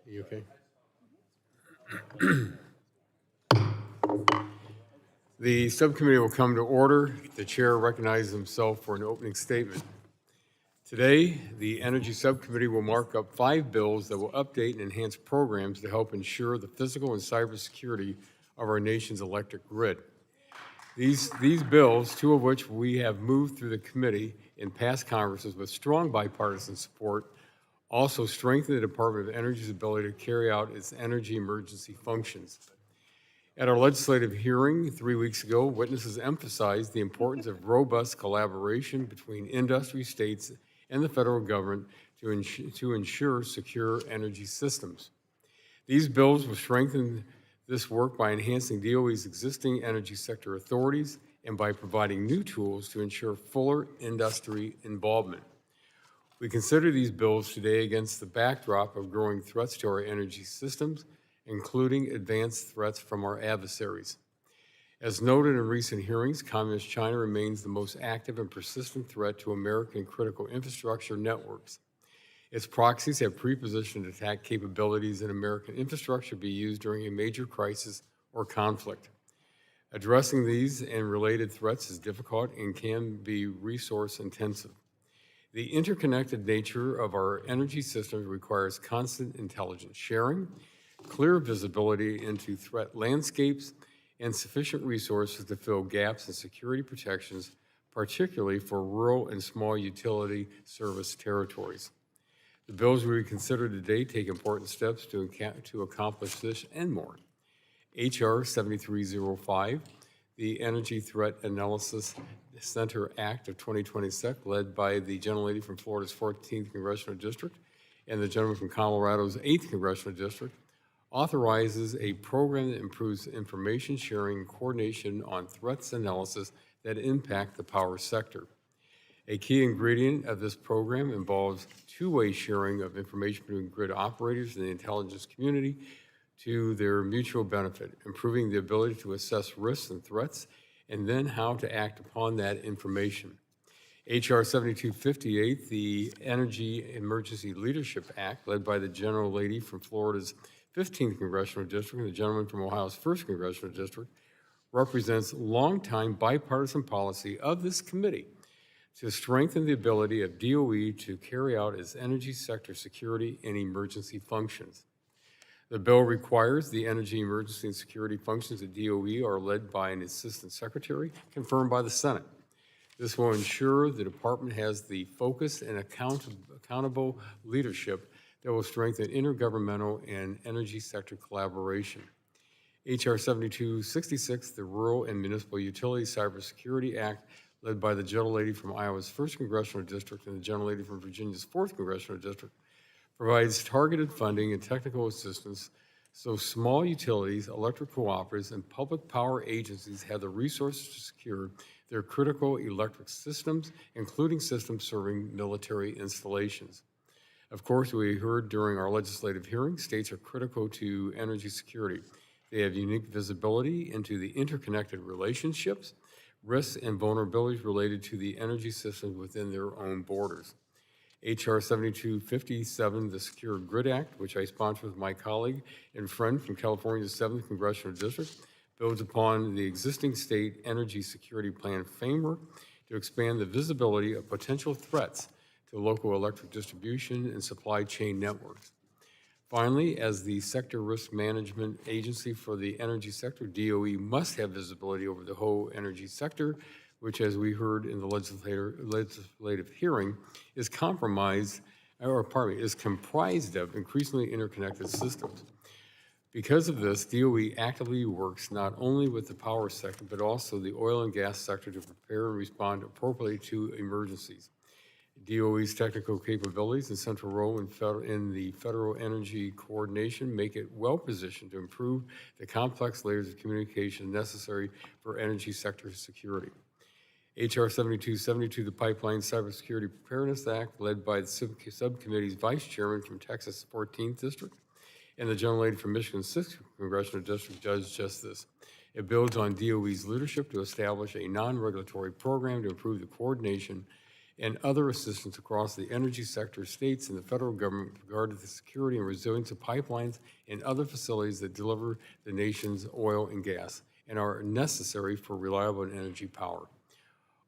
You okay? The subcommittee will come to order. The chair recognizes himself for an opening statement. Today, the Energy Subcommittee will mark up 5 bills that will update and enhance programs to help ensure the physical and cybersecurity of our nation's electric grid. These bills, 2 of which we have moved through the committee in past Congresses with strong bipartisan support, also strengthen the Department of Energy's ability to carry out its energy emergency functions. At our legislative hearing 3 weeks ago, witnesses emphasized the importance of robust collaboration between industry, states, and the federal government to ensure secure energy systems. These bills will strengthen this work by enhancing DOE's existing energy sector authorities and by providing new tools to ensure fuller industry involvement. We consider these bills today against the backdrop of growing threats to our energy systems, including advanced threats from our adversaries. As noted in recent hearings, Communist China remains the most active and persistent threat to American critical infrastructure networks. Its proxies have pre-positioned attack capabilities in American infrastructure to be used during a major crisis or conflict. Addressing these and related threats is difficult and can be resource intensive. The interconnected nature of our energy systems requires constant intelligence sharing, clear visibility into threat landscapes, and sufficient resources to fill gaps in security protections, particularly for rural and small utility service territories. The bills we consider today take important steps to accomplish this and more. H.R. 7305, the Energy Threat Analysis Center Act of 2026, led by the gentlelady from Florida's 14th Congressional District and the gentleman from Colorado's 8th Congressional District, authorizes a program that improves information sharing and coordination on threats analysis that impact the power sector. A key ingredient of this program involves two-way sharing of information between grid operators and the intelligence community to their mutual benefit, improving the ability to assess risks and threats, and then how to act upon that information. H.R. 7258, the Energy Emergency Leadership Act, led by the gentlelady from Florida's 15th Congressional District and the gentleman from Ohio's 1st Congressional District, represents longtime bipartisan policy of this committee to strengthen the ability of DOE to carry out its energy sector security and emergency functions. The bill requires the energy emergency and security functions at DOE are led by an assistant secretary confirmed by the Senate. This will ensure the department has the focused and accountable leadership that will strengthen intergovernmental and energy sector collaboration. H.R. 7266, the Rural and Municipal Utility Cybersecurity Act, led by the gentlelady from Iowa's 1st Congressional District and the gentlelady from Virginia's 4th Congressional District, provides targeted funding and technical assistance so small utilities, electric cooperatives, and public power agencies have the resources to secure their critical electric systems, including systems serving military installations. Of course, we heard during our legislative hearing, states are critical to energy security. They have unique visibility into the interconnected relationships, risks, and vulnerabilities related to the energy systems within their own borders. H.R. 7257, the Secure Grid Act, which I sponsor with my colleague and friend from California's 7th Congressional District, builds upon the existing state energy security plan framework to expand the visibility of potential threats to local electric distribution and supply chain networks. Finally, as the sector risk management agency for the energy sector, DOE must have visibility over the whole energy sector, which, as we heard in the legislative hearing, is comprised of increasingly interconnected systems. Because of this, DOE actively works not only with the power sector, but also the oil and gas sector to prepare and respond appropriately to emergencies. DOE's technical capabilities and central role in the federal energy coordination make it well-positioned to improve the complex layers of communication necessary for energy sector security. H.R. 7272, the Pipeline Cybersecurity Preparedness Act, led by the subcommittee's vice chairman from Texas' 14th District and the gentlelady from Michigan's 6th Congressional District, does just this. It builds on DOE's leadership to establish a non-regulatory program to improve the coordination and other assistance across the energy sector, states, and the federal government with regard to the security and resilience of pipelines and other facilities that deliver the nation's oil and gas and are necessary for reliable energy power.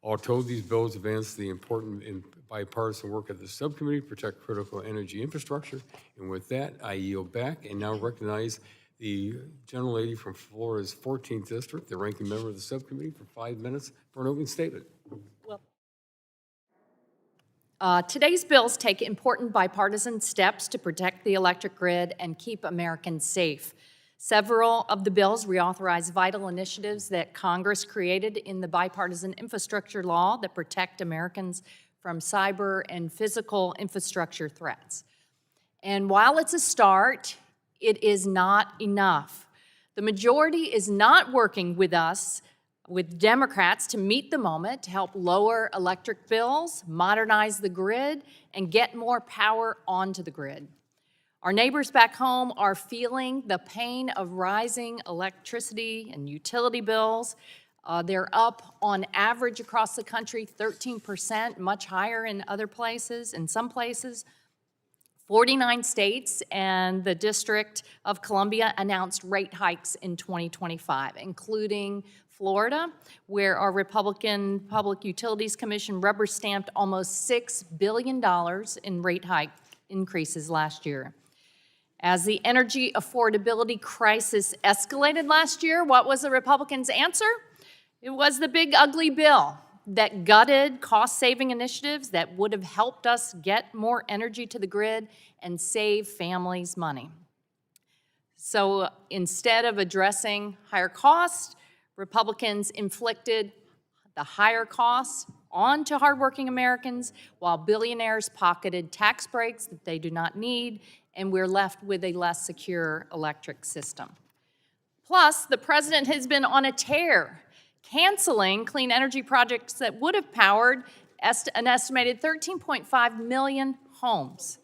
All told, these bills advance the important and bipartisan work of the subcommittee to protect critical energy infrastructure. And with that, I yield back and now recognize the gentlelady from Florida's 14th District, the ranking member of the subcommittee, for 5 minutes for an opening statement. Today's bills take important bipartisan steps to protect the electric grid and keep Americans safe. Several of the bills reauthorize vital initiatives that Congress created in the bipartisan infrastructure law that protect Americans from cyber and physical infrastructure threats. And while it's a start, it is not enough. The majority is not working with us, with Democrats, to meet the moment, to help lower electric bills, modernize the grid, and get more power onto the grid. Our neighbors back home are feeling the pain of rising electricity and utility bills. They're up on average across the country 13%, much higher in other places, in some places. 49 states and the District of Columbia announced rate hikes in 2025, including Florida, where our Republican Public Utilities Commission rubber-stamped almost $6 billion in rate hike increases last year. As the energy affordability crisis escalated last year, what was the Republicans' answer? It was the big ugly bill that gutted cost-saving initiatives that would have helped us get more energy to the grid and save families money. So instead of addressing higher costs, Republicans inflicted the higher costs onto hardworking Americans while billionaires pocketed tax breaks that they do not need, and we're left with a less secure electric system. Plus, the president has been on a tear, canceling clean energy projects that would have powered an estimated 13.5 million homes.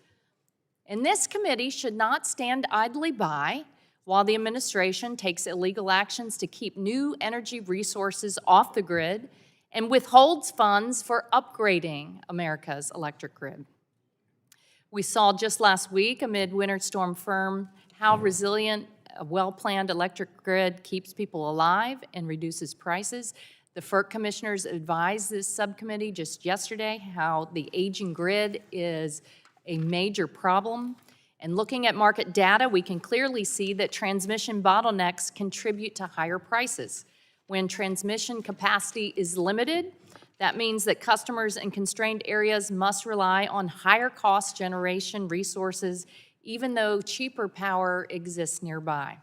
And this committee should not stand idly by while the administration takes illegal actions to keep new energy resources off the grid and withholds funds for upgrading America's electric grid. We saw just last week, amid Winter Storm Fern, how resilient a well-planned electric grid keeps people alive and reduces prices. The FERC commissioners advised this subcommittee just yesterday how the aging grid is a major problem. And looking at market data, we can clearly see that transmission bottlenecks contribute to higher prices. When transmission capacity is limited, that means that customers in constrained areas must rely on higher cost generation resources, even though cheaper power exists nearby.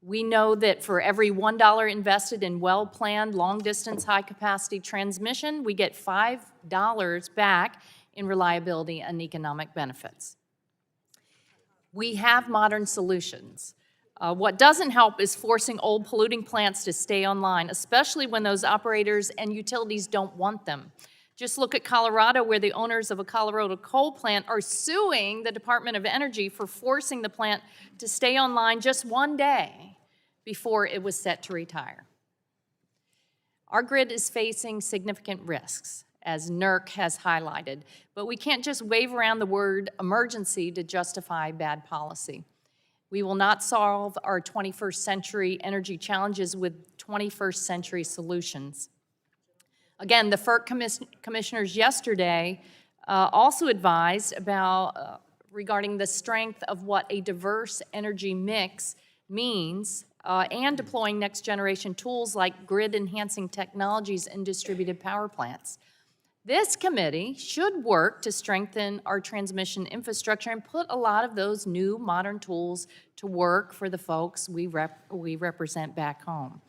We know that for every $1 invested in well-planned, long-distance, high-capacity transmission, we get $5 back in reliability and economic benefits. We have modern solutions. What doesn't help is forcing old polluting plants to stay online, especially when those operators and utilities don't want them. Just look at Colorado, where the owners of a Colorado coal plant are suing the Department of Energy for forcing the plant to stay online just one day before it was set to retire. Our grid is facing significant risks, as NERC has highlighted, but we can't just wave around the word emergency to justify bad policy. We will not solve our 21st century energy challenges with 21st century solutions. Again, the FERC commissioners yesterday also advised about regarding the strength of what a diverse energy mix means and deploying next generation tools like grid enhancing technologies and distributed power plants. This committee should work to strengthen our transmission infrastructure and put a lot of those new modern tools to work for the folks we represent back home.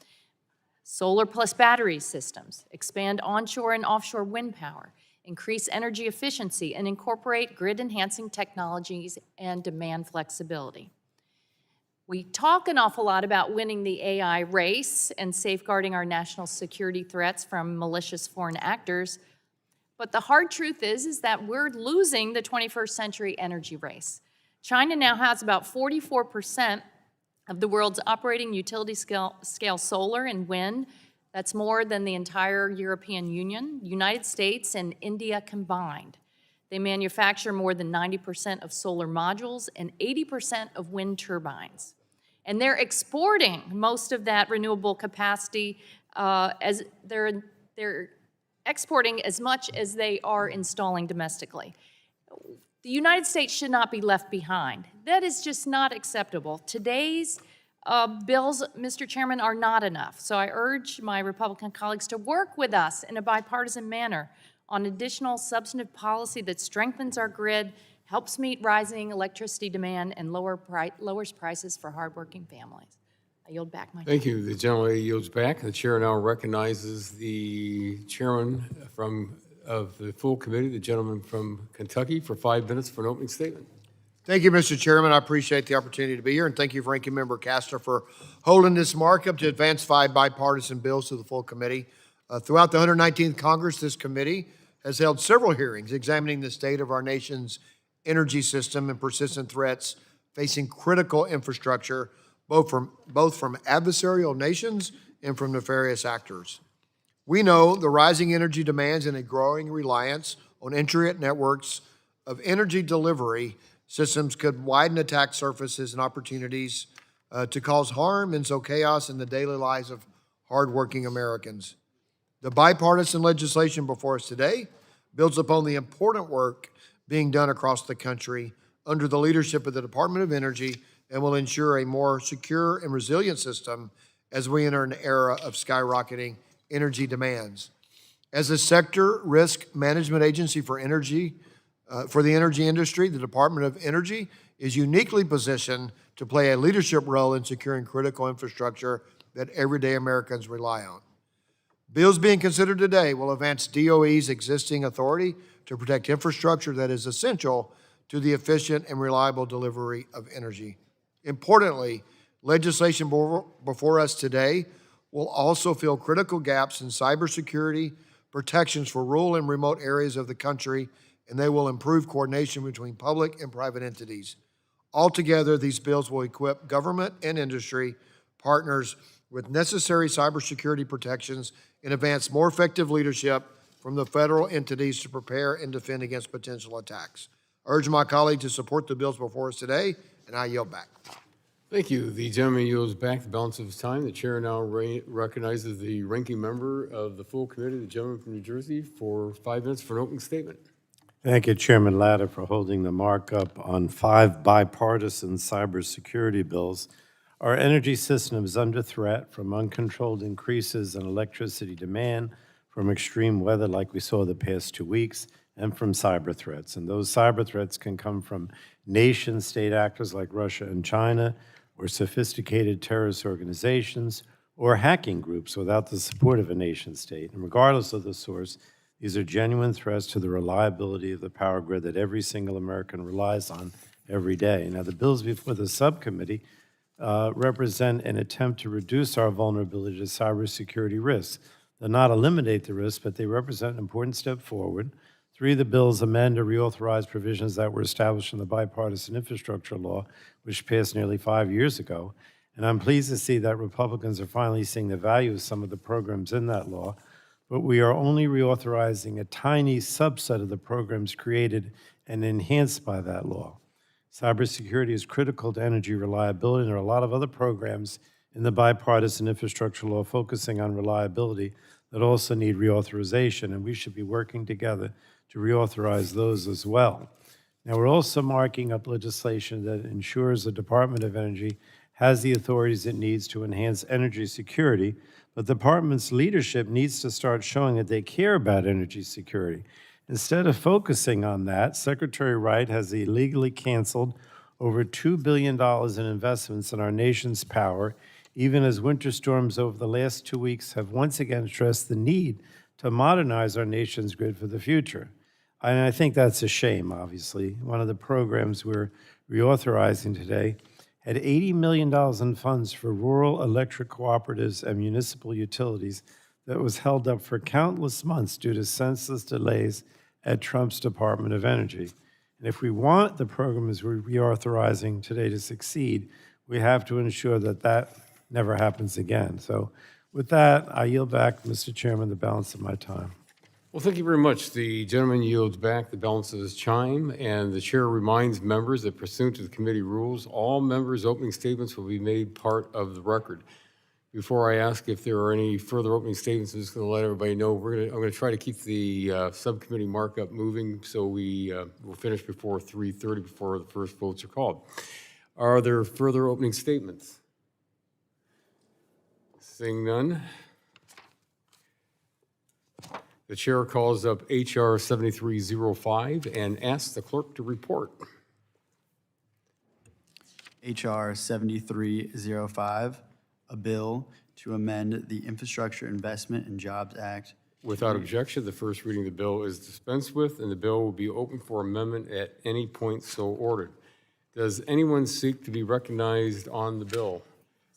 Solar plus battery systems, expand onshore and offshore wind power, increase energy efficiency, and incorporate grid-enhancing technologies and demand flexibility. We talk an awful lot about winning the AI race and safeguarding our national security threats from malicious foreign actors, but the hard truth is that we're losing the 21st century energy race. China now has about 44% of the world's operating utility scale solar and wind That's more than the entire European Union, United States, and India combined. They manufacture more than 90% of solar modules and 80% of wind turbines. And they're exporting most of that renewable capacity as they're exporting as much as they are installing domestically. The United States should not be left behind. That is just not acceptable. Today's bills, Mr. Chairman, are not enough. So I urge my Republican colleagues to work with us in a bipartisan manner on additional substantive policy that strengthens our grid, helps meet rising electricity demand, and lowers prices for hardworking families. I yield back my time. Thank you. The gentlelady yields back. The chair now recognizes the chairman of the full committee, the gentleman from Kentucky, for 5 minutes for an opening statement. Thank you, Mr. Chairman. I appreciate the opportunity to be here, and thank you, Ranking Member Castor, for holding this markup to advance 5 bipartisan bills to the full committee. Throughout the 119th Congress, this committee has held several hearings examining the state of our nation's energy system and persistent threats facing critical infrastructure, both from adversarial nations and from nefarious actors. We know the rising energy demands and a growing reliance on intricate networks of energy delivery systems could widen attack surfaces and opportunities to cause harm and sow chaos in the daily lives of hardworking Americans. The bipartisan legislation before us today builds upon the important work being done across the country under the leadership of the Department of Energy and will ensure a more secure and resilient system as we enter an era of skyrocketing energy demands. As a sector risk management agency for the energy industry, the Department of Energy is uniquely positioned to play a leadership role in securing critical infrastructure that everyday Americans rely on. Bills being considered today will advance DOE's existing authority to protect infrastructure that is essential to the efficient and reliable delivery of energy. Importantly, legislation before us today will also fill critical gaps in cybersecurity, protections for rural and remote areas of the country, and they will improve coordination between public and private entities. Altogether, these bills will equip government and industry partners with necessary cybersecurity protections and advance more effective leadership from the federal entities to prepare and defend against potential attacks. I urge my colleagues to support the bills before us today, and I yield back. Thank you. The gentleman yields back the balance of his time. The chair now recognizes the ranking member of the full committee, the gentleman from New Jersey, for 5 minutes for an opening statement. Thank you, Chairman Latta, for holding the markup on 5 bipartisan cybersecurity bills. Our energy system is under threat from uncontrolled increases in electricity demand, from extreme weather like we saw the past 2 weeks, and from cyber threats. And those cyber threats can come from nation-state actors like Russia and China, or sophisticated terrorist organizations, or hacking groups without the support of a nation-state. And regardless of the source, these are genuine threats to the reliability of the power grid that every single American relies on every day. Now, the bills before the subcommittee represent an attempt to reduce our vulnerability to cybersecurity risks. They'll not eliminate the risks, but they represent an important step forward. 3 of the bills amend or reauthorize provisions that were established in the bipartisan infrastructure law, which passed nearly 5 years ago. And I'm pleased to see that Republicans are finally seeing the value of some of the programs in that law. But we are only reauthorizing a tiny subset of the programs created and enhanced by that law. Cybersecurity is critical to energy reliability, and there are a lot of other programs in the bipartisan infrastructure law focusing on reliability that also need reauthorization, and we should be working together to reauthorize those as well. Now, we're also marking up legislation that ensures the Department of Energy has the authorities it needs to enhance energy security, but the department's leadership needs to start showing that they care about energy security. Instead of focusing on that, Secretary Wright has illegally canceled over $2 billion in investments in our nation's power, even as winter storms over the last 2 weeks have once again stressed the need to modernize our nation's grid for the future. And I think that's a shame, obviously. One of the programs we're reauthorizing today had $80 million in funds for rural electric cooperatives and municipal utilities that was held up for countless months due to senseless delays at Trump's Department of Energy. And if we want the programs we're reauthorizing today to succeed, we have to ensure that that never happens again. So With that, I yield back, Mr. Chairman, the balance of my time. Well, thank you very much. The gentleman yields back the balance of his time, and the chair reminds members that pursuant to the committee rules, all members' opening statements will be made part of the record. Before I ask if there are any further opening statements, I'm just going to let everybody know I'm going to try to keep the subcommittee markup moving, so we will finish before 3:30, before the first votes are called. Are there further opening statements? Seeing none. The chair calls up H.R. 7305 and asks the clerk to report. H.R. 7305, a bill to amend the Infrastructure Investment and Jobs Act. Without objection, the first reading of the bill is dispensed with, and the bill will be open for amendment at any point so ordered. Does anyone seek to be recognized on the bill?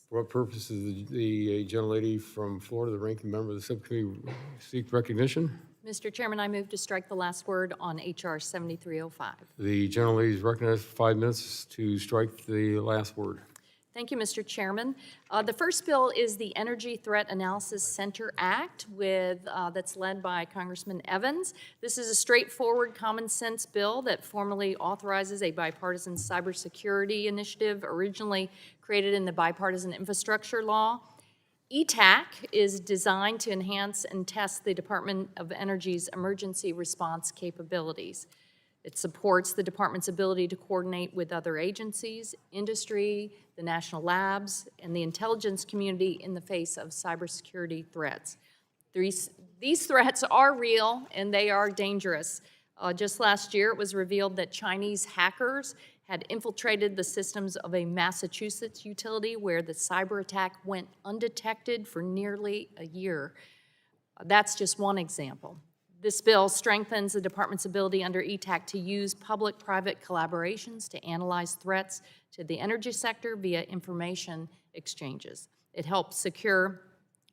For what purpose does the gentlelady from Florida, the ranking member of the subcommittee, seek recognition? Mr. Chairman, I move to strike the last word on H.R. 7305. The gentlelady is recognized for 5 minutes to strike the last word. Thank you, Mr. Chairman. The first bill is the Energy Threat Analysis Center Act that's led by Congressman Evans. This is a straightforward, common-sense bill that formally authorizes a bipartisan cybersecurity initiative originally created in the Bipartisan Infrastructure Law. ETAC is designed to enhance and test the Department of Energy's emergency response capabilities. It supports the department's ability to coordinate with other agencies, industry, the national labs, and the intelligence community in the face of cybersecurity threats. These threats are real and they are dangerous. Just last year, it was revealed that Chinese hackers had infiltrated the systems of a Massachusetts utility where the cyber attack went undetected for nearly a year. That's just one example. This bill strengthens the department's ability under ETAC to use public-private collaborations to analyze threats to the energy sector via information exchanges. It helps secure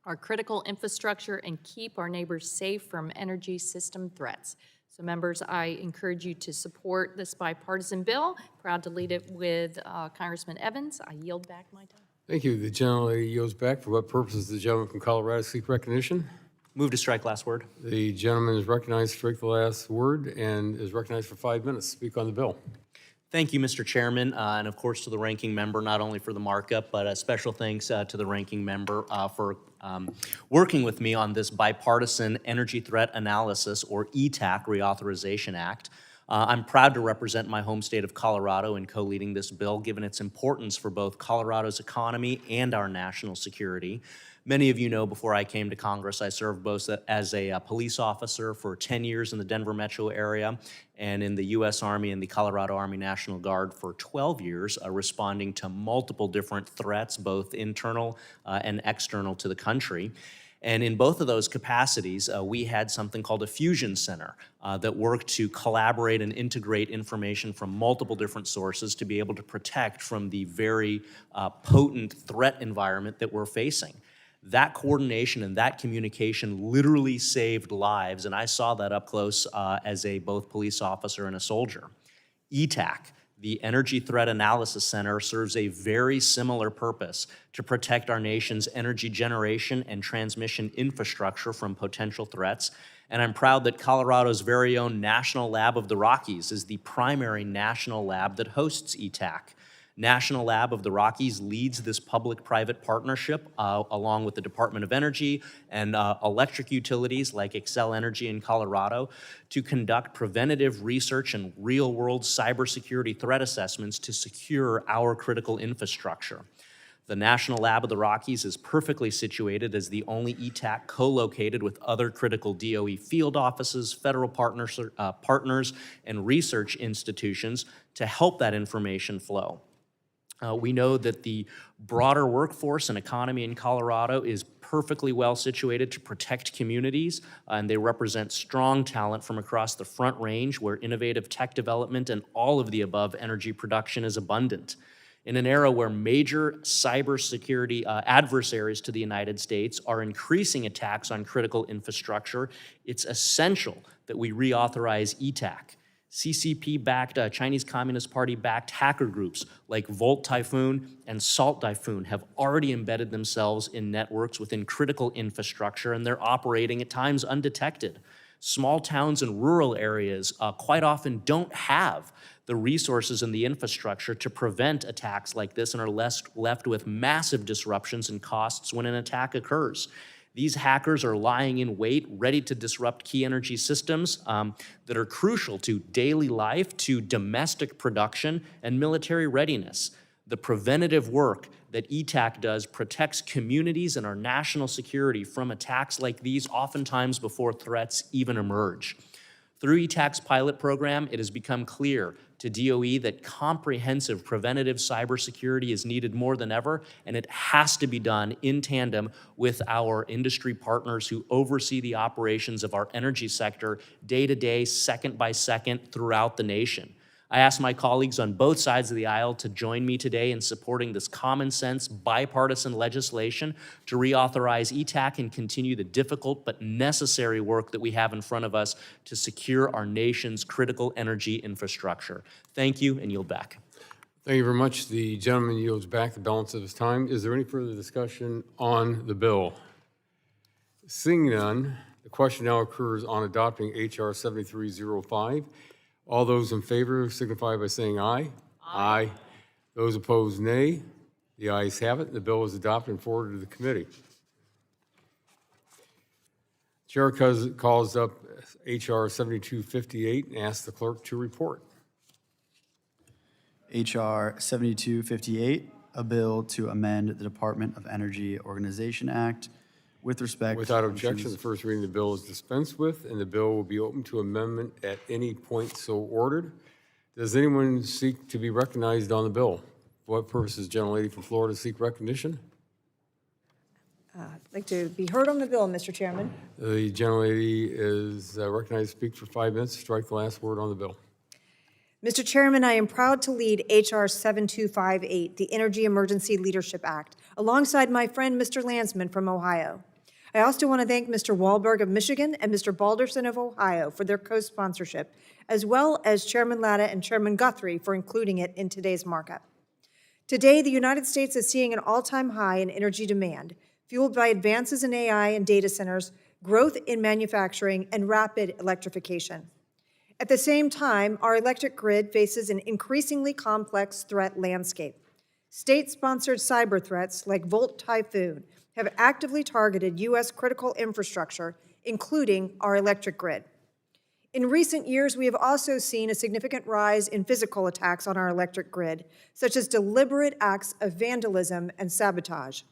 our critical infrastructure and keep our neighbors safe from energy system threats. So members, I encourage you to support this bipartisan bill. Proud to lead it with Congressman Evans. I yield back my time. Thank you. The gentlelady yields back. For what purpose does the gentleman from Colorado seek recognition? Move to strike last word. The gentleman is recognized to strike the last word and is recognized for 5 minutes. Speak on the bill. Thank you, Mr. Chairman, and of course to the ranking member, not only for the markup, but a special thanks to the ranking member for working with me on this bipartisan energy threat analysis, or ETAC, Reauthorization Act. I'm proud to represent my home state of Colorado in co-leading this bill, given its importance for both Colorado's economy and our national security. Many of you know before I came to Congress, I served both as a police officer for 10 years in the Denver metro area and in the U.S. Army and the Colorado Army National Guard for 12 years, responding to multiple different threats, both internal and external to the country. And in both of those capacities, we had something called a fusion center that worked to collaborate and integrate information from multiple different sources to be able to protect from the very potent threat environment that we're facing. That coordination and that communication literally saved lives, and I saw that up close as a both police officer and a soldier. ETAC, the Energy Threat Analysis Center, serves a very similar purpose to protect our nation's energy generation and transmission infrastructure from potential threats. And I'm proud that Colorado's very own National Lab of the Rockies is the primary national lab that hosts ETAC. National Lab of the Rockies leads this public-private partnership along with the Department of Energy and electric utilities like Xcel Energy in Colorado to conduct preventative research and real-world cybersecurity threat assessments to secure our critical infrastructure. The National Lab of the Rockies is perfectly situated as the only ETAC co-located with other critical DOE field offices, federal partners, and research institutions to help that information flow. We know that the broader workforce and economy in Colorado is perfectly well situated to protect communities, and they represent strong talent from across the Front Range where innovative tech development and all of the above energy production is abundant. In an era where major cybersecurity adversaries to the United States are increasing attacks on critical infrastructure, it's essential that we reauthorize ETAC. CCP-backed, Chinese Communist Party-backed hacker groups like Volt Typhoon and Salt Typhoon have already embedded themselves in networks within critical infrastructure, and they're operating at times undetected. Small towns and rural areas quite often don't have the resources and the infrastructure to prevent attacks like this and are left with massive disruptions and costs when an attack occurs. These hackers are lying in wait, ready to disrupt key energy systems that are crucial to daily life, to domestic production, and military readiness. The preventative work that ETAC does protects communities and our national security from attacks like these, oftentimes before threats even emerge. Through ETAC's pilot program, it has become clear to DOE that comprehensive preventative cybersecurity is needed more than ever, and it has to be done in tandem with our industry partners who oversee the operations of our energy sector day to day, second by second, throughout the nation. I ask my colleagues on both sides of the aisle to join me today in supporting this common sense bipartisan legislation to reauthorize ETAC and continue the difficult but necessary work that we have in front of us to secure our nation's critical energy infrastructure. Thank you, and yield back. Thank you very much. The gentleman yields back the balance of his time. Is there any further discussion on the bill? Seeing none, the question now occurs on adopting H.R. 7305. All those in favor signify by saying aye. Aye. Those opposed, nay. The ayes have it. The bill is adopted and forwarded to the committee. Chair calls up H.R. 7258 and asks the clerk to report. H.R. 7258, a bill to amend the Department of Energy Organization Act with respect Without to objection, functions- the first reading of the bill is dispensed with, and the bill will be open to amendment at any point so ordered. Does anyone seek to be recognized on the bill? For what purpose does the gentlelady from Florida seek recognition? I'd like to be heard on the bill, Mr. Chairman. The gentlelady is recognized to speak for 5 minutes. Strike the last word on the bill. Mr. Chairman, I am proud to lead H.R. 7258, the Energy Emergency Leadership Act, alongside my friend, Mr. Landsman from Ohio. I also want to thank Mr. Wahlberg of Michigan and Mr. Balderson of Ohio for their co-sponsorship, as well as Chairman Latta and Chairman Guthrie for including it in today's markup. Today, the United States is seeing an all-time high in energy demand, fueled by advances in AI and data centers, growth in manufacturing, and rapid electrification. At the same time, our electric grid faces an increasingly complex threat landscape. State-sponsored cyber threats like Volt Typhoon have actively targeted U.S. critical infrastructure, including our electric grid. In recent years, we have also seen a significant rise in physical attacks on our electric grid, such as deliberate acts of vandalism and sabotage.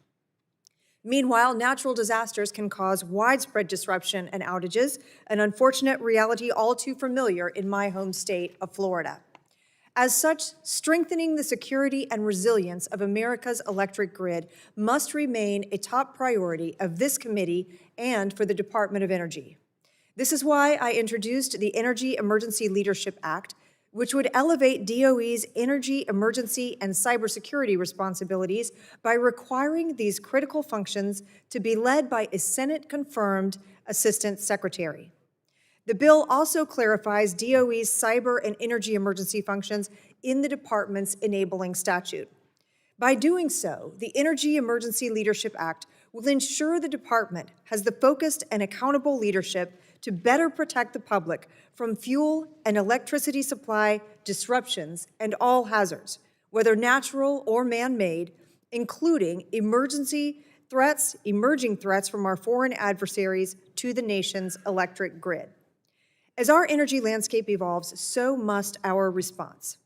Meanwhile, natural disasters can cause widespread disruption and outages, an unfortunate reality all too familiar in my home state of Florida. As such, strengthening the security and resilience of America's electric grid must remain a top priority of this committee and for the Department of Energy. This is why I introduced the Energy Emergency Leadership Act, which would elevate DOE's energy, emergency, and cybersecurity responsibilities by requiring these critical functions to be led by a Senate-confirmed Assistant Secretary. The bill also clarifies DOE's cyber and energy emergency functions in the department's enabling statute. By doing so, the Energy Emergency Leadership Act will ensure the department has the focused and accountable leadership to better protect the public from fuel and electricity supply disruptions and all hazards, whether natural or man-made, including emerging threats from our foreign adversaries to the nation's electric grid. As our energy landscape evolves, so must our response.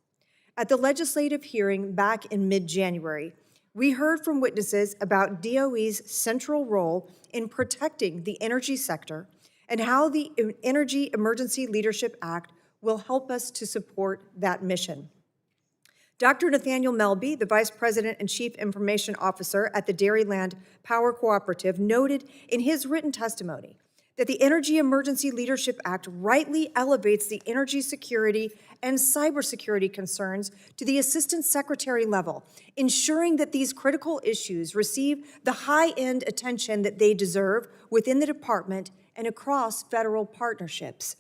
At the legislative hearing back in mid-January, we heard from witnesses about DOE's central role in protecting the energy sector and how the Energy Emergency Leadership Act will help us to support that mission. Dr. Nathaniel Melby, the Vice President and Chief Information Officer at the Dairyland Power Cooperative, noted in his written testimony that the Energy Emergency Leadership Act rightly elevates the energy security and cybersecurity concerns to the Assistant Secretary level, ensuring that these critical issues receive the high-end attention that they deserve within the department and across federal partnerships.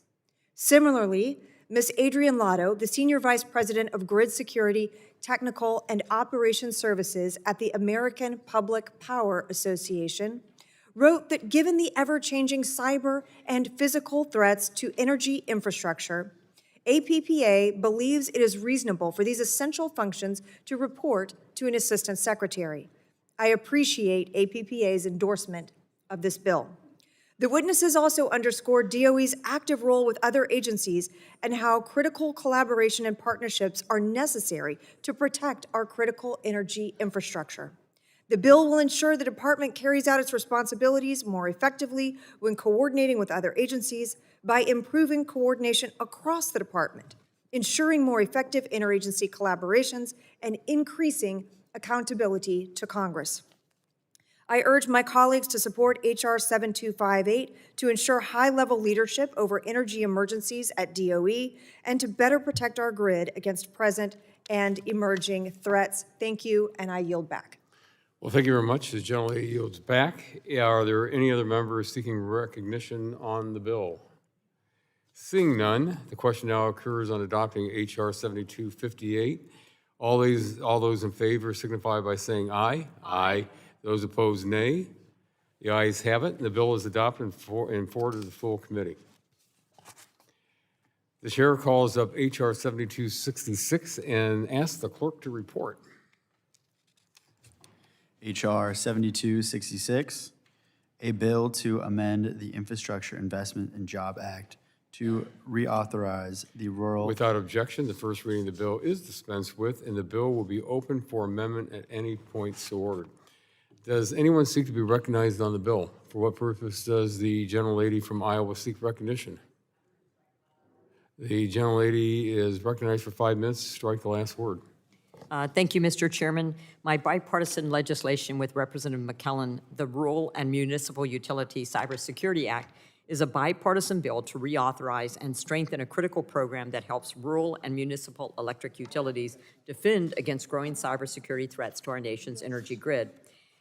Similarly, Ms. Adrienne Lotto, the Senior Vice President of Grid Security, Technical, and Operations Services at the American Public Power Association, wrote that given the ever-changing cyber and physical threats to energy infrastructure, APPA believes it is reasonable for these essential functions to report to an Assistant Secretary. I appreciate APPA's endorsement of this bill. The witnesses also underscored DOE's active role with other agencies and how critical collaboration and partnerships are necessary to protect our critical energy infrastructure. The bill will ensure the department carries out its responsibilities more effectively when coordinating with other agencies by improving coordination across the department, ensuring more effective interagency collaborations, and increasing accountability to Congress. I urge my colleagues to support H.R. 7258 to ensure high-level leadership over energy emergencies at DOE and to better protect our grid against present and emerging threats. Thank you, and I yield back. Well, thank you very much. The gentlelady yields back. Are there any other members seeking recognition on the bill? Seeing none, the question now occurs on adopting H.R. 7258. All those in favor signify by saying aye. Aye. Those opposed, nay. The ayes have it, and the bill is adopted and forwarded to the full committee. The chair calls up H.R. 7266 and asks the clerk to report. H.R. 7266, a bill to amend the Infrastructure Investment and Job Act to reauthorize the rural... Without objection, the first reading of the bill is dispensed with, and the bill will be open for amendment at any point so ordered. Does anyone seek to be recognized on the bill? For what purpose does the gentlelady from Iowa seek recognition? The gentlelady is recognized for 5 minutes. Strike the last word. Thank you, Mr. Chairman. My bipartisan legislation with Representative McKellen, the Rural and Municipal Utility Cybersecurity Act, is a bipartisan bill to reauthorize and strengthen a critical program that helps rural and municipal electric utilities defend against growing cybersecurity threats to our nation's energy grid.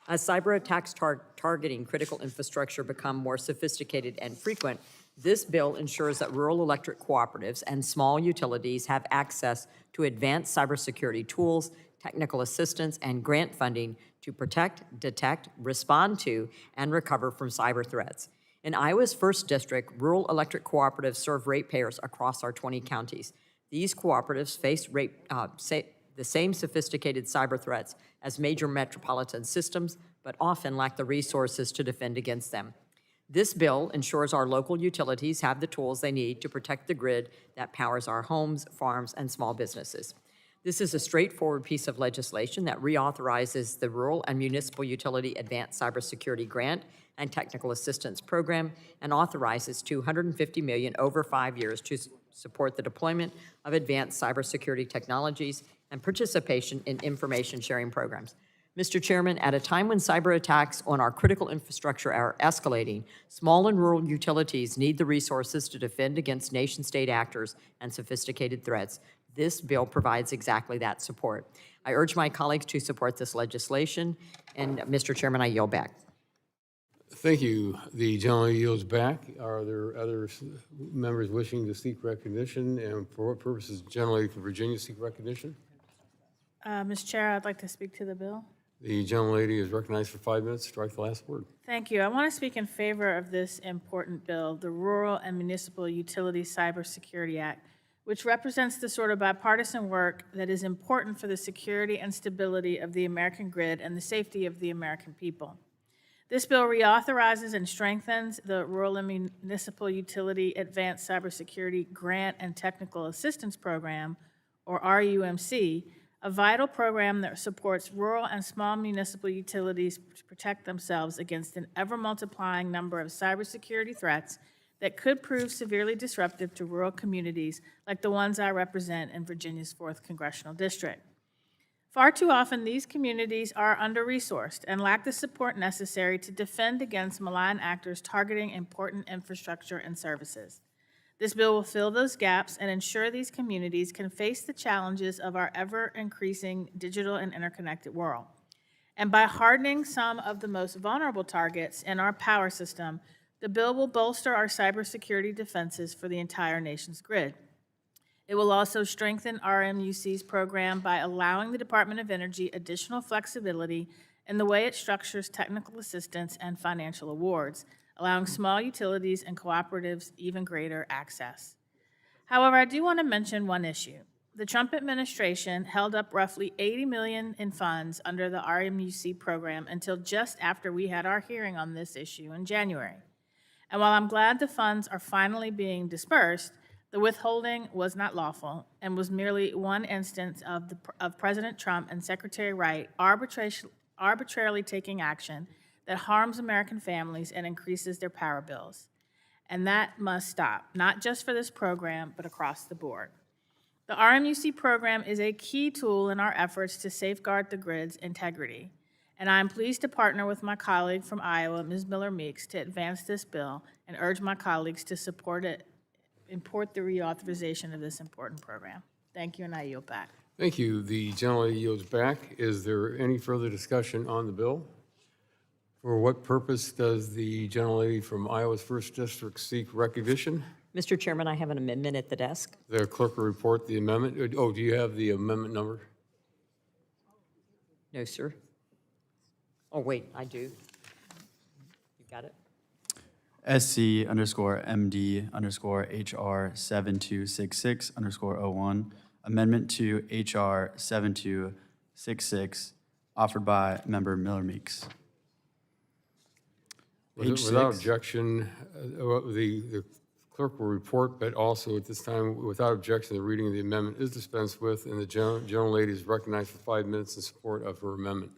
As cyber attacks targeting critical infrastructure become more sophisticated and frequent, this bill ensures that rural electric cooperatives and small utilities have access to advanced cybersecurity tools, technical assistance, and grant funding to protect, detect, respond to, and recover from cyber threats. In Iowa's 1st District, rural electric cooperatives serve ratepayers across our 20 counties. These cooperatives face the same sophisticated cyber threats as major metropolitan systems, but often lack the resources to defend against them. This bill ensures our local utilities have the tools they need to protect the grid that powers our homes, farms, and small businesses. This is a straightforward piece of legislation that reauthorizes the Rural and Municipal Utility Advanced Cybersecurity Grant and Technical Assistance Program and authorizes $250 million over 5 years to support the deployment of advanced cybersecurity technologies and participation in information sharing programs. Mr. Chairman, at a time when cyber attacks on our critical infrastructure are escalating, small and rural utilities need the resources to defend against nation-state actors and sophisticated threats. This bill provides exactly that support. I urge my colleagues to support this legislation, and Mr. Chairman, I yield back. Thank you. The gentlelady yields back. Are there other members wishing to seek recognition, and for what purposes does the gentlelady from Virginia seek recognition? Mr. Chair, I'd like to speak to the bill. The gentlelady is recognized for 5 minutes. Strike the last word. Thank you. I want to speak in favor of this important bill, the Rural and Municipal Utility Cybersecurity Act, which represents the sort of bipartisan work that is important for the security and stability of the American grid and the safety of the American people. This bill reauthorizes and strengthens the Rural and Municipal Utility Advanced Cybersecurity Grant and Technical Assistance Program, or RUMC, a vital program that supports rural and small municipal utilities to protect themselves against an ever-multiplying number of cybersecurity threats that could prove severely disruptive to rural communities like the ones I represent in Virginia's 4th Congressional District. Far too often, these communities are under-resourced and lack the support necessary to defend against malign actors targeting important infrastructure and services. This bill will fill those gaps and ensure these communities can face the challenges of our ever-increasing digital and interconnected world. And by hardening some of the most vulnerable targets in our power system, the bill will bolster our cybersecurity defenses for the entire nation's grid. It will also strengthen RMUC's program by allowing the Department of Energy additional flexibility in the way it structures technical assistance and financial awards, allowing small utilities and cooperatives even greater access. However, I do want to mention one issue. The Trump administration held up roughly $80 million in funds under the RMUC program until just after we had our hearing on this issue in January. And while I'm glad the funds are finally being dispersed, the withholding was not lawful and was merely one instance of President Trump and Secretary Wright arbitrarily taking action that harms American families and increases their power bills. And that must stop, not just for this program, but across the board. The RMUC program is a key tool in our efforts to safeguard the grid's integrity, and I am pleased to partner with my colleague from Iowa, Ms. Miller Meeks, to advance this bill and urge my colleagues to support the reauthorization of this important program. Thank you, and I yield back. Thank you. The gentlelady yields back. Is there any further discussion on the bill? For what purpose does the gentlelady from Iowa's 1st District seek recognition? Mr. Chairman, I have an amendment at the desk. The clerk will report the amendment. Oh, do you have the amendment number? No, sir. Oh, wait, I do. You got it? SC_MD_HR 7266_01, amendment to HR 7266, offered by Member Miller Meeks. Without objection, the clerk will report, but also at this time, without objection, the reading of the amendment is dispensed with, and the gentlelady is recognized for 5 minutes in support of her amendment.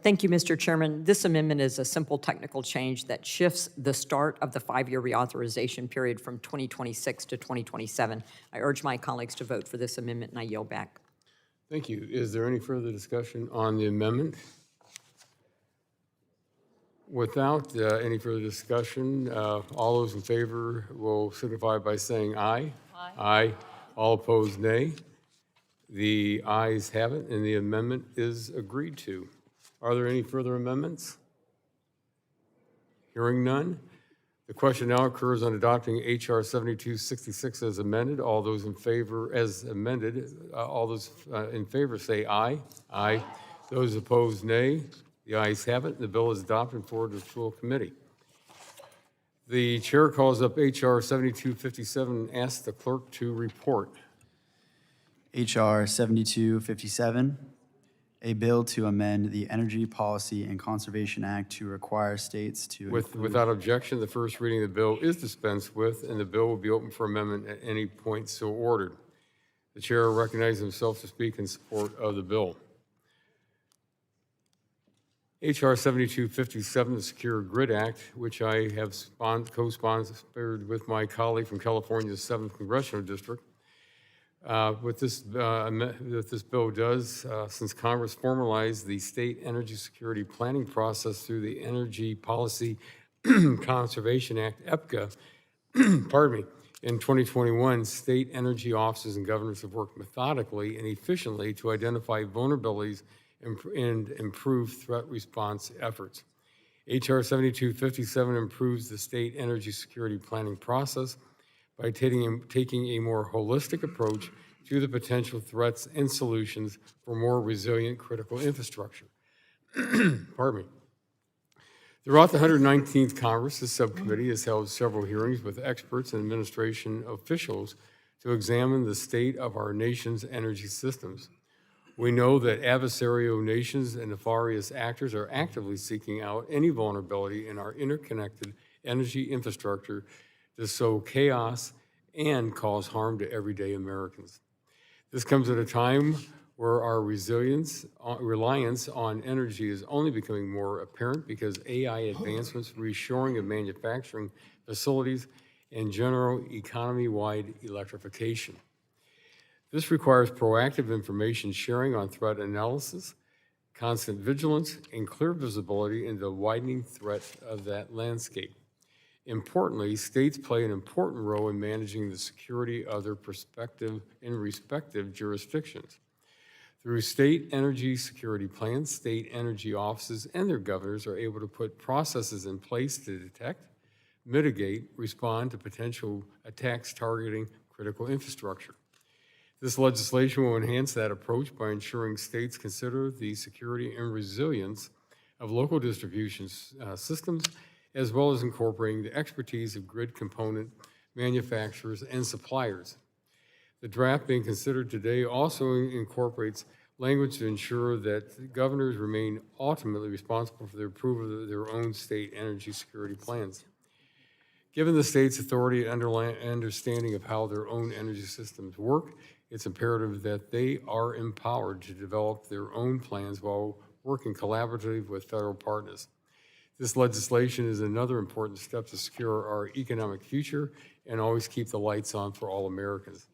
Thank you, Mr. Chairman. This amendment is a simple technical change that shifts the start of the 5-year reauthorization period from 2026 to 2027. I urge my colleagues to vote for this amendment, and I yield back. Thank you. Is there any further discussion on the amendment? Without any further discussion, all those in favor will signify by saying aye. Aye. Aye. All opposed, nay. The ayes have it, and the amendment is agreed to. Are there any further amendments? Hearing none. The question now occurs on adopting H.R. 7266 as amended. All those in favor, as amended, all those in favor say aye. Aye. Those opposed, nay. The ayes have it. The bill is adopted and forwarded to the full committee. The chair calls up H.R. 7257 and asks the clerk to report. HR 7257, a bill to amend the Energy Policy and Conservation Act to require states to Without objection, the first reading of the bill is dispensed with, and the bill will be open for amendment at any point so ordered. The chair recognizes himself to speak in support of the bill. H.R. 7257, the Secure Grid Act, which I have co-sponsored with my colleague from California's 7th Congressional District. What this bill does, since Congress formalized the state energy security planning process through the Energy Policy Conservation Act, EPCA, pardon me, in 2021, state energy offices and governors have worked methodically and efficiently to identify vulnerabilities and improve threat response efforts. H.R. 7257 improves the state energy security planning process by taking a more holistic approach to the potential threats and solutions for more resilient critical infrastructure. Pardon me. Throughout the 119th Congress, this subcommittee has held several hearings with experts and administration officials to examine the state of our nation's energy systems. We know that adversarial nations and nefarious actors are actively seeking out any vulnerability in our interconnected energy infrastructure to sow chaos and cause harm to everyday Americans. This comes at a time where our reliance on energy is only becoming more apparent because AI advancements, reshoring of manufacturing facilities, and general economy-wide electrification. This requires proactive information sharing on threat analysis, constant vigilance, and clear visibility into the widening threat of that landscape. Importantly, states play an important role in managing the security of their respective jurisdictions. Through state energy security plans, state energy offices and their governors are able to put processes in place to detect, mitigate, respond to potential attacks targeting critical infrastructure. This legislation will enhance that approach by ensuring states consider the security and resilience of local distribution systems, as well as incorporating the expertise of grid component manufacturers and suppliers. The draft being considered today also incorporates language to ensure that governors remain ultimately responsible for the approval of their own state energy security plans. Given the state's authority and understanding of how their own energy systems work, it's imperative that they are empowered to develop their own plans while working collaboratively with federal partners. This legislation is another important step to secure our economic future and always keep the lights on for all Americans.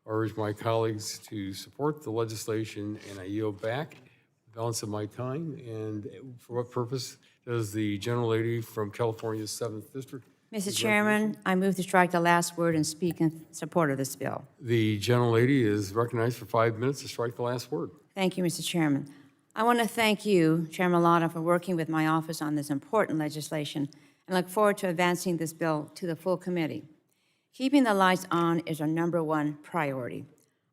I urge my colleagues to support the legislation, and I yield back the balance of my time. And for what purpose does the gentlelady from California's 7th District? Mr. Chairman, I move to strike the last word and speak in support of this bill. The gentlelady is recognized for 5 minutes to strike the last word. Thank you, Mr. Chairman. I want to thank you, Chairman Latta, for working with my office on this important legislation, and look forward to advancing this bill to the full committee. Keeping the lights on is our #1 priority.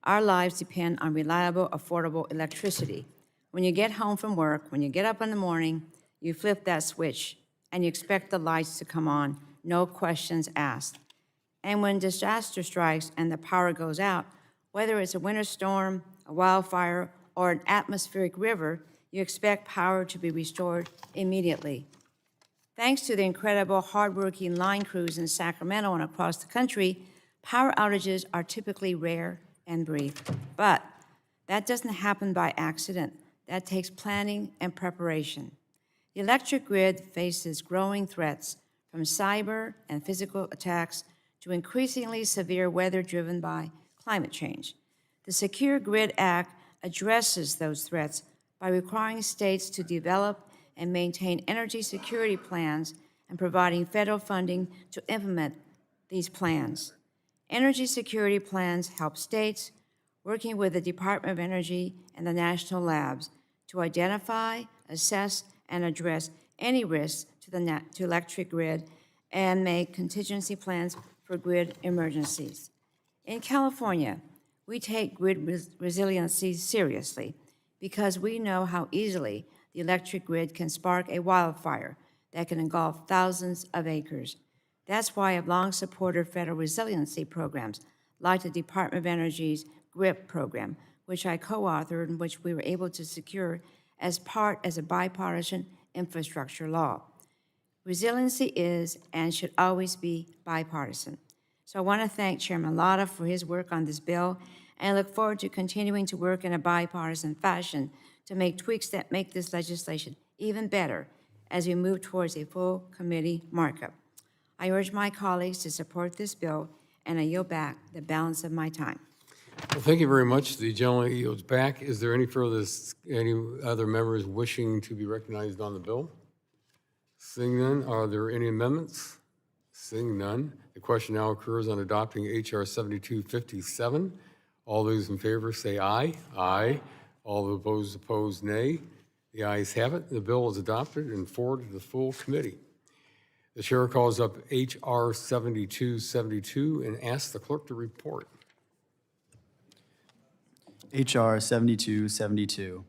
Our lives depend on reliable, affordable electricity. When you get home from work, when you get up in the morning, you flip that switch, and you expect the lights to come on, no questions asked. And when disaster strikes and the power goes out, whether it's a winter storm, a wildfire, or an atmospheric river, you expect power to be restored immediately. Thanks to the incredible hardworking line crews in Sacramento and across the country, power outages are typically rare and brief. But that doesn't happen by accident. That takes planning and preparation. The electric grid faces growing threats from cyber and physical attacks to increasingly severe weather driven by climate change. The Secure Grid Act addresses those threats by requiring states to develop and maintain energy security plans and providing federal funding to implement these plans. Energy security plans help states, working with the Department of Energy and the national labs, to identify, assess, and address any risks to electric grid and make contingency plans for grid emergencies. In California, we take grid resiliency seriously because we know how easily the electric grid can spark a wildfire that can engulf thousands of acres. That's why I've long supported federal resiliency programs like the Department of Energy's GRIP program, which I co-authored and which we were able to secure as a bipartisan infrastructure law. Resiliency is and should always be bipartisan. So I want to thank Chairman Latta for his work on this bill, and I look forward to continuing to work in a bipartisan fashion to make tweaks that make this legislation even better as we move towards a full committee markup. I urge my colleagues to support this bill, and I yield back the balance of my time. Well, thank you very much. The gentleman yields back. Is there any other members wishing to be recognized on the bill? Seeing none, are there any amendments? Seeing none, the question now occurs on adopting H.R. 7257. All those in favor say aye. Aye. All those opposed, nay. The ayes have it. The bill is adopted and forwarded to the full committee. The chair calls up H.R. 7272 and asks the clerk to report. H.R. 7272,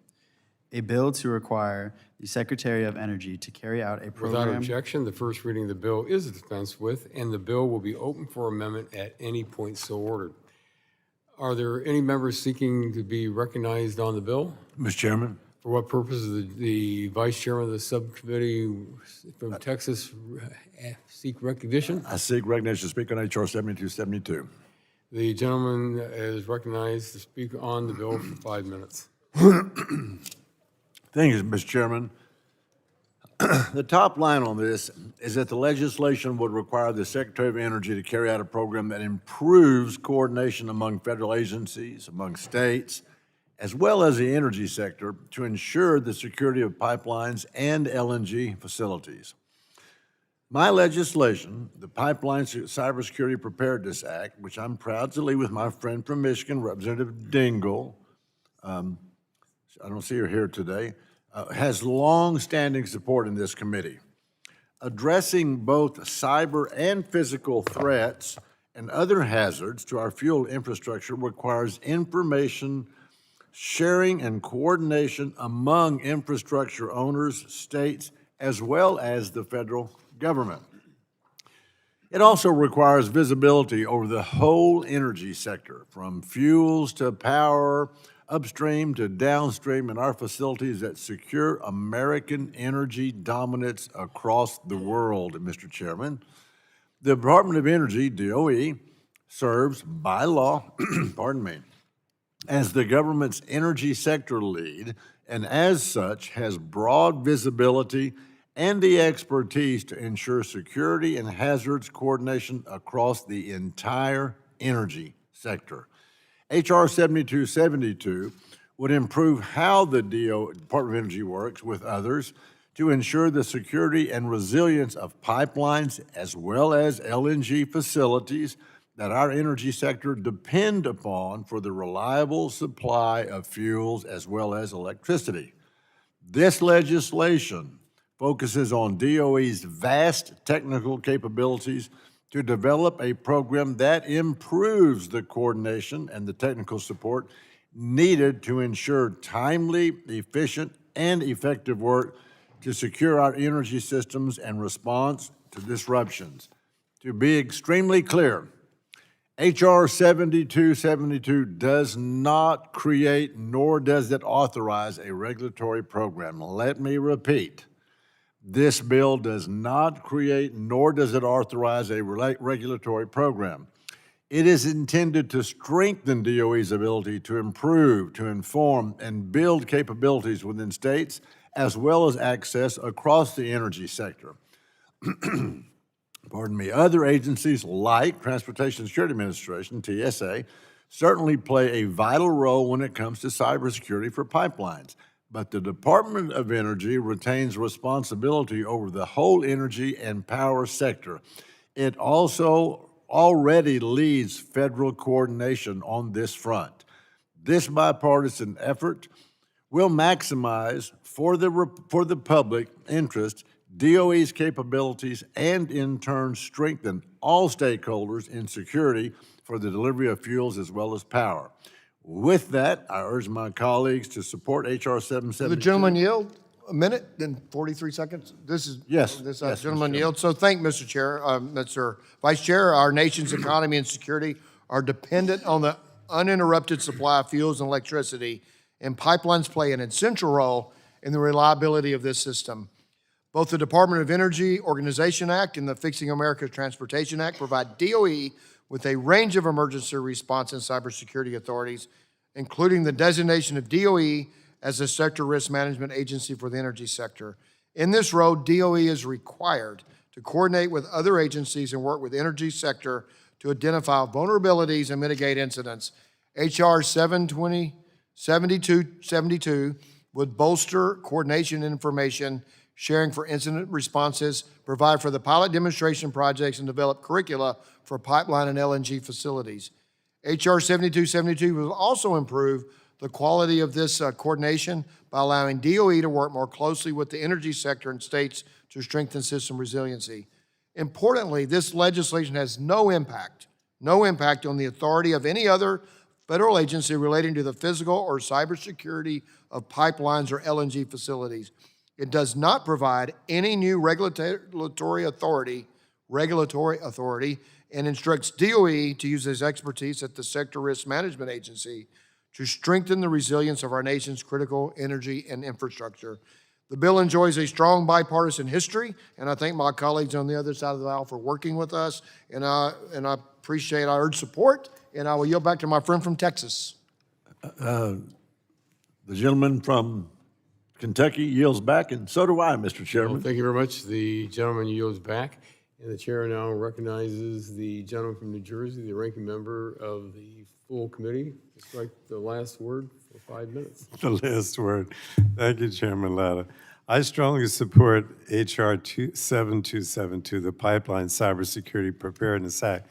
a bill to require the Secretary of Energy to carry out a program. Without objection, the first reading of the bill is dispensed with, and the bill will be open for amendment at any point so ordered. Are there any members seeking to be recognized on the bill? Mr. Chairman, For what purpose does the Vice Chairman of the Subcommittee from Texas seek recognition? I seek recognition to speak on H.R. 7272. The gentleman is recognized to speak on the bill for 5 minutes. Thank you, Mr. Chairman. The top line on this is that the legislation would require the Secretary of Energy to carry out a program that improves coordination among federal agencies, among states, as well as the energy sector to ensure the security of pipelines and LNG facilities. My legislation, the Pipeline Cybersecurity Preparedness Act, which I'm proud to lead with my friend from Michigan, Representative Dingle, I don't see her here today, has long-standing support in this committee. Addressing both cyber and physical threats, and other hazards to our fuel infrastructure requires information sharing and coordination among infrastructure owners, states, as well as the federal government. It also requires visibility over the whole energy sector, from fuels to power, upstream to downstream in our facilities that secure American energy dominance across the world, Mr. Chairman. The Department of Energy, DOE, serves by law, pardon me, as the government's energy sector lead, and as such has broad visibility and the expertise to ensure security and hazards coordination across the entire energy sector. H.R. 7272 would improve how the Department of Energy works with others to ensure the security and resilience of pipelines as well as LNG facilities that our energy sector depend upon for the reliable supply of fuels as well as electricity. This legislation focuses on DOE's vast technical capabilities to develop a program that improves the coordination and the technical support needed to ensure timely, efficient, and effective work to secure our energy systems and response to disruptions. To be extremely clear, H.R. 7272 does not create nor does it authorize a regulatory program. Let me repeat. This bill does not create nor does it authorize a regulatory program. It is intended to strengthen DOE's ability to improve, to inform, and build capabilities within states, as well as access across the energy sector. Pardon me. Other agencies like Transportation Security Administration, TSA, certainly play a vital role when it comes to cybersecurity for pipelines. But the Department of Energy retains responsibility over the whole energy and power sector. It also already leads federal coordination on this front. This bipartisan effort will maximize for the public interest DOE's capabilities and in turn strengthen all stakeholders in security for the delivery of fuels as well as power. With that, I urge my colleagues to support H.R. 772. The gentleman yield a minute, then 43 seconds? This is, Yes, this yes, gentleman Mr. yields. So thank Mr. Chair, Mr. Vice Chair. Our nation's economy and security are dependent on the uninterrupted supply of fuels and electricity, and pipelines play an essential role in the reliability of this system. Both the Department of Energy Organization Act and the Fixing America's Transportation Act provide DOE with a range of emergency response and cybersecurity authorities, including the designation of DOE as a sector risk management agency for the energy sector. In this role, DOE is required to coordinate with other agencies and work with the energy sector to identify vulnerabilities and mitigate incidents. H.R. 7272 would bolster coordination and information sharing for incident responses, provide for the pilot demonstration projects, and develop curricula for pipeline and LNG facilities. H.R. 7272 will also improve the quality of this coordination by allowing DOE to work more closely with the energy sector and states to strengthen system resiliency. Importantly, this legislation has no impact on the authority of any other federal agency relating to the physical or cybersecurity of pipelines or LNG facilities. It does not provide any new regulatory authority and instructs DOE to use its expertise at the Sector Risk Management Agency to strengthen the resilience of our nation's critical energy and infrastructure. The bill enjoys a strong bipartisan history, and I thank my colleagues on the other side of the aisle for working with us, and I urge support, and I will yield back to my friend from Texas. The gentleman from Kentucky yields back, and so do I, Mr. Chairman. Well, thank you very much. The gentleman yields back, and the chair now recognizes the gentleman from New Jersey, the ranking member of the full committee. Just like the last word for 5 minutes. The last word. Thank you, Chairman Latta. I strongly support H.R. 7272, the Pipeline Cybersecurity Preparedness Act,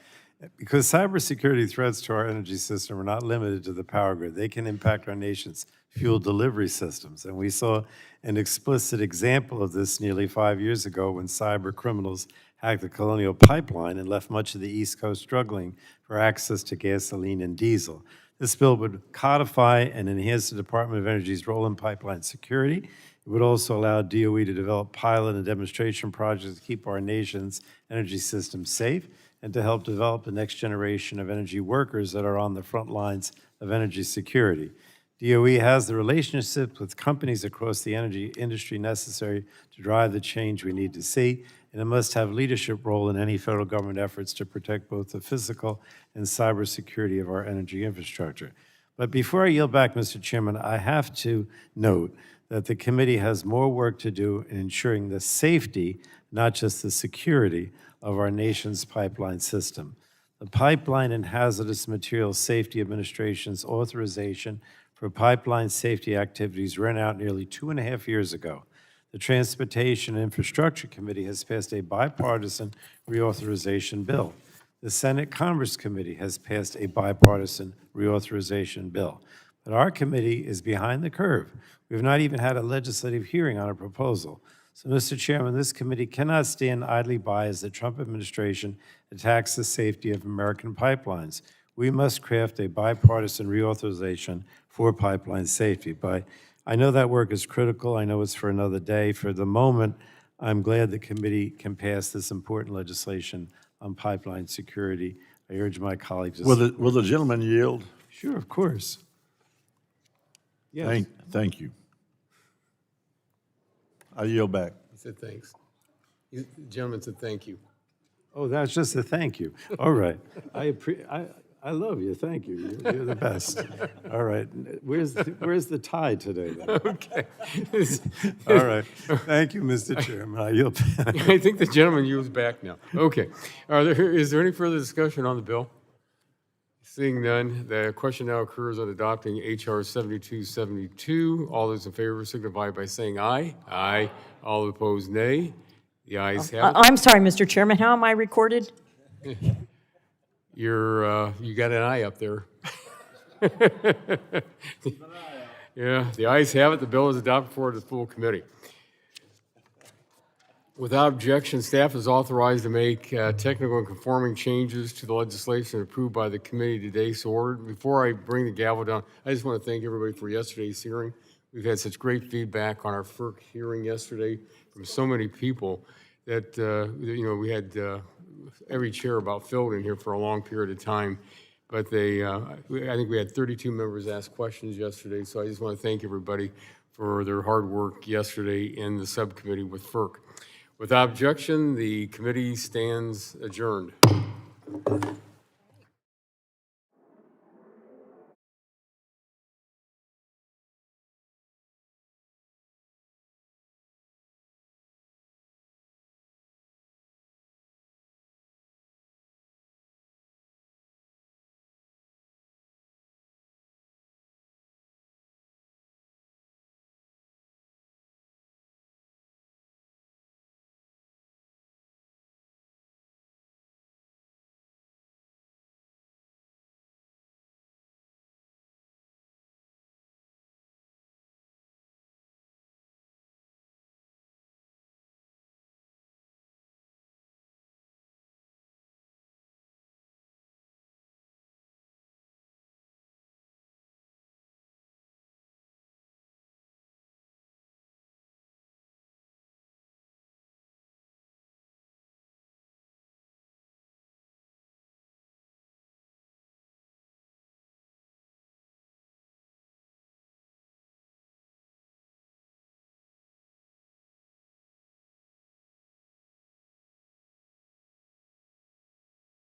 because cybersecurity threats to our energy system are not limited to the power grid. They can impact our nation's fuel delivery systems. And we saw an explicit example of this nearly 5 years ago when cyber criminals hacked the Colonial Pipeline and left much of the East Coast struggling for access to gasoline and diesel. This bill would codify and enhance the Department of Energy's role in pipeline security. It would also allow DOE to develop pilot and demonstration projects to keep our nation's energy system safe and to help develop the next generation of energy workers that are on the front lines of energy security. DOE has the relationships with companies across the energy industry necessary to drive the change we need to see, and it must have leadership role in any federal government efforts to protect both the physical and cybersecurity of our energy infrastructure. But before I yield back, Mr. Chairman, I have to note that the committee has more work to do in ensuring the safety, not just the security, of our nation's pipeline system. The Pipeline and Hazardous Materials Safety Administration's authorization for pipeline safety activities ran out nearly 2.5 years ago. The Transportation and Infrastructure Committee has passed a bipartisan reauthorization bill. The Senate Commerce Committee has passed a bipartisan reauthorization bill. But our committee is behind the curve. We have not even had a legislative hearing on a proposal. So, Mr. Chairman, this committee cannot stand idly by as the Trump administration attacks the safety of American pipelines. We must craft a bipartisan reauthorization for pipeline safety. But I know that work is critical. I know it's for another day. For the moment, I'm glad the committee can pass this important legislation on pipeline security. I urge my colleagues to... Will the gentleman yield? Sure, of course. Yes. Thank you. I yield back. He said thanks. The gentleman said thank you. Oh, that's just a thank you. All right. I love you. Thank you. You're the best. All right. Where's the tie today, then? Okay. All right. Thank you, Mr. Chairman. I yield back. I think the gentleman yields back now. Okay. Is there any further discussion on the bill? Seeing none, the question now occurs on adopting H.R. 7272. All those in favor signify by saying aye. Aye. All opposed, nay. The ayes have it. I'm sorry, Mr. Chairman, how am I recorded? You got an eye up there. Yeah, the ayes have it. The bill is adopted for the full committee. Without objection, staff is authorized to make technical and conforming changes to the legislation approved by the committee today. So ordered. Before I bring the gavel down, I just want to thank everybody for yesterday's hearing. We've had such great feedback on our FERC hearing yesterday from so many people that, we had every chair about filled in here for a long period of time. But I think we had 32 members ask questions yesterday. So I just want to thank everybody for their hard work yesterday in the subcommittee with FERC. Without objection, the committee stands adjourned.